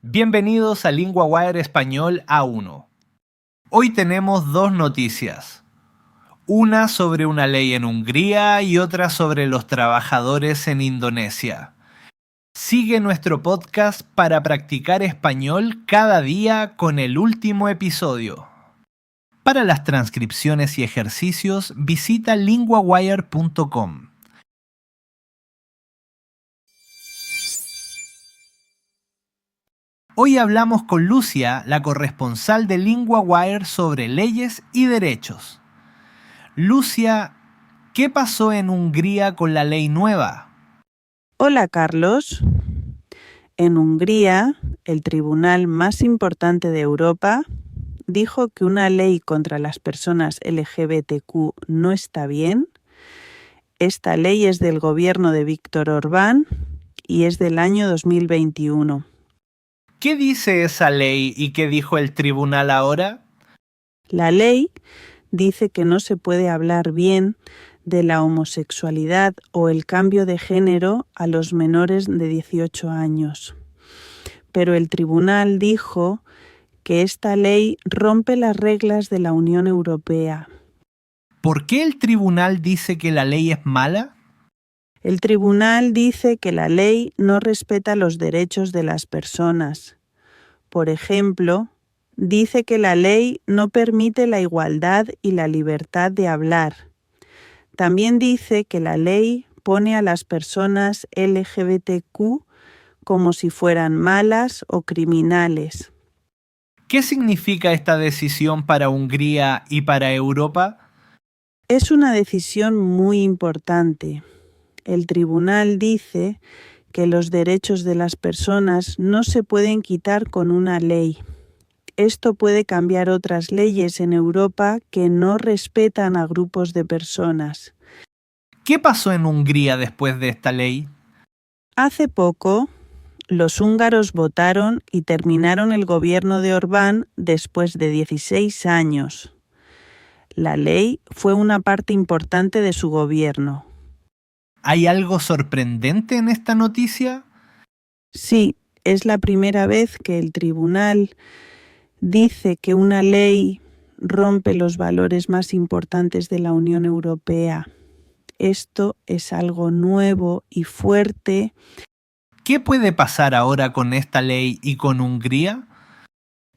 Bienvenidos a LinguaWire Español A1. Hoy tenemos dos noticias. Una sobre una ley en Hungría y otra sobre los trabajadores en Indonesia. Sigue nuestro podcast para practicar español cada día con el último episodio. Para las transcripciones y ejercicios, visita linguawire.com. Hoy hablamos con Lucia, la corresponsal de LinguaWire sobre leyes y derechos. Lucia, ¿qué pasó en Hungría con la ley nueva? Hola, Carlos. En Hungría, el tribunal más importante de Europa dijo que una ley contra las personas LGBTQ no está bien. Esta ley es del gobierno de Víctor Orbán y es del año 2021. ¿Qué dice esa ley y qué dijo el tribunal ahora? La ley dice que no se puede hablar bien de la homosexualidad o el cambio de género a los menores de 18 años. Pero el tribunal dijo que esta ley rompe las reglas de la Unión Europea. ¿Por qué el tribunal dice que la ley es mala? El tribunal dice que la ley no respeta los derechos de las personas. Por ejemplo, dice que la ley no permite la igualdad y la libertad de hablar. También dice que la ley pone a las personas LGBTQ como si fueran malas o criminales. ¿Qué significa esta decisión para Hungría y para Europa? Es una decisión muy importante. El tribunal dice que los derechos de las personas no se pueden quitar con una ley. Esto puede cambiar otras leyes en Europa que no respetan a grupos de personas. ¿Qué pasó en Hungría después de esta ley? Hace poco, los húngaros votaron y terminaron el gobierno de Orbán después de 16 años. La ley fue una parte importante de su gobierno. ¿Hay algo sorprendente en esta noticia? Sí, es la primera vez que el tribunal dice que una ley rompe los valores más importantes de la Unión Europea. Esto es algo nuevo y fuerte. ¿Qué puede pasar ahora con esta ley y con Hungría?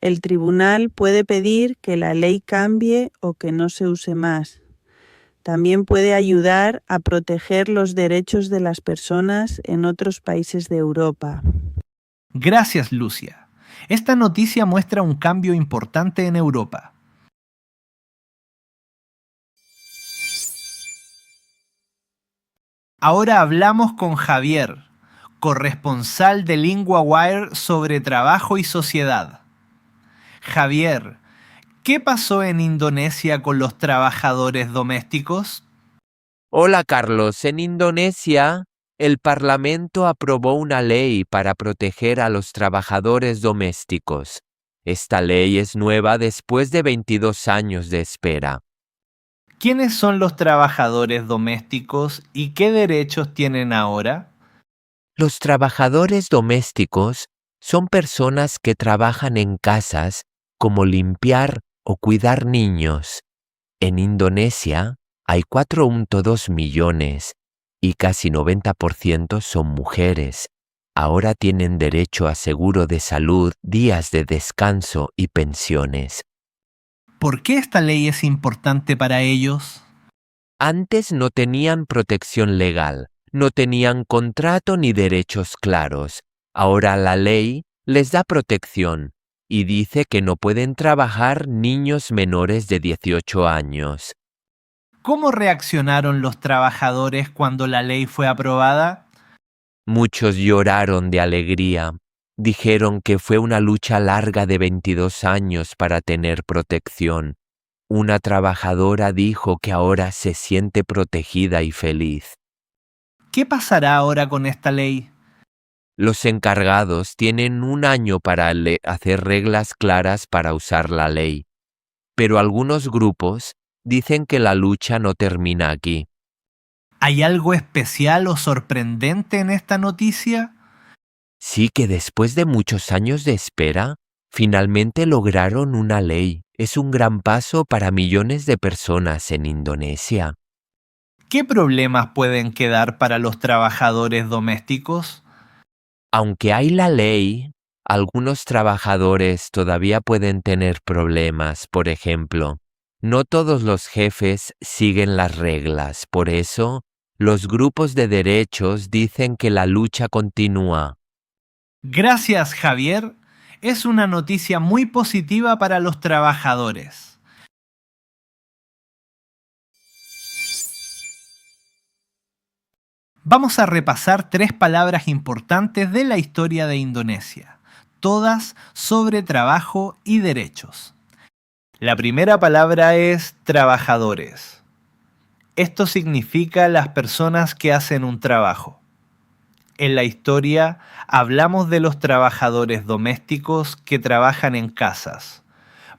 El tribunal puede pedir que la ley cambie o que no se use más. También puede ayudar a proteger los derechos de las personas en otros países de Europa. Gracias, Lucia. Esta noticia muestra un cambio importante en Europa. Ahora hablamos con Javier, corresponsal de LinguaWire sobre trabajo y sociedad. Javier, ¿qué pasó en Indonesia con los trabajadores domésticos? Hola Carlos, en Indonesia, el Parlamento aprobó una ley para proteger a los trabajadores domésticos. Esta ley es nueva después de 22 años de espera. ¿Quiénes son los trabajadores domésticos y qué derechos tienen ahora? Los trabajadores domésticos son personas que trabajan en casas como limpiar o cuidar niños. En Indonesia hay 4.2 millones y casi 90% son mujeres. Ahora tienen derecho a seguro de salud, días de descanso y pensiones. ¿Por qué esta ley es importante para ellos? Antes no tenían protección legal, no tenían contrato ni derechos claros. Ahora la ley les da protección y dice que no pueden trabajar niños menores de 18 años. ¿Cómo reaccionaron los trabajadores cuando la ley fue aprobada? Muchos lloraron de alegría. Dijeron que fue una lucha larga de 22 años para tener protección. Una trabajadora dijo que ahora se siente protegida y feliz. ¿Qué pasará ahora con esta ley? Los encargados tienen un año para hacer reglas claras para usar la ley. Pero algunos grupos dicen que la lucha no termina aquí. ¿Hay algo especial o sorprendente en esta noticia? Sí que después de muchos años de espera, finalmente lograron una ley. Es un gran paso para millones de personas en Indonesia. ¿Qué problemas pueden quedar para los trabajadores domésticos? Aunque hay la ley, algunos trabajadores todavía pueden tener problemas. Por ejemplo, no todos los jefes siguen las reglas. Por eso, los grupos de derechos dicen que la lucha continúa. Gracias, Javier. Es una noticia muy positiva para los trabajadores. Vamos a repasar 3 palabras importantes de la historia de Indonesia, todas sobre trabajo y derechos. La primera palabra es trabajadores. Esto significa las personas que hacen un trabajo. En la historia hablamos de los trabajadores domésticos que trabajan en casas.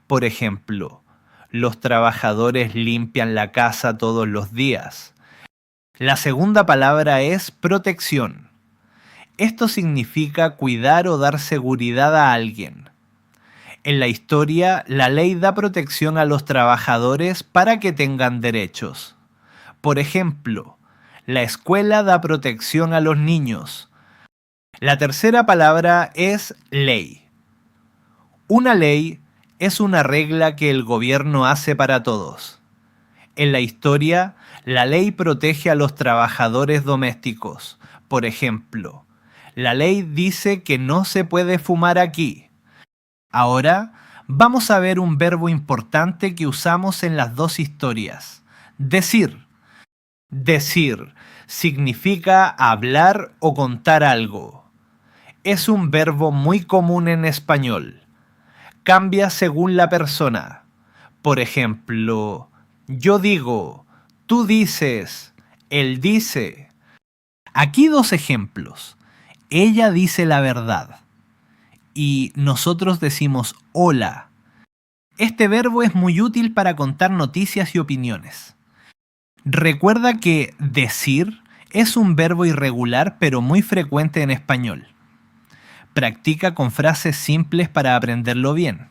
Por ejemplo, los trabajadores limpian la casa todos los días. La segunda palabra es protección. Esto significa cuidar o dar seguridad a alguien. En la historia, la ley da protección a los trabajadores para que tengan derechos. Por ejemplo, la escuela da protección a los niños. La tercera palabra es ley. Una ley es una regla que el gobierno hace para todos. En la historia, la ley protege a los trabajadores domésticos. Por ejemplo, la ley dice que no se puede fumar aquí. Ahora, vamos a ver un verbo importante que usamos en las dos historias. Decir. Decir significa hablar o contar algo. Es un verbo muy común en español. Cambia según la persona. Por ejemplo, yo digo, tú dices, él dice. Aquí 2 ejemplos. Ella dice la verdad. Y nosotros decimos hola. Este verbo es muy útil para contar noticias y opiniones. Recuerda que decir es un verbo irregular pero muy frecuente en español. Practica con frases simples para aprenderlo bien.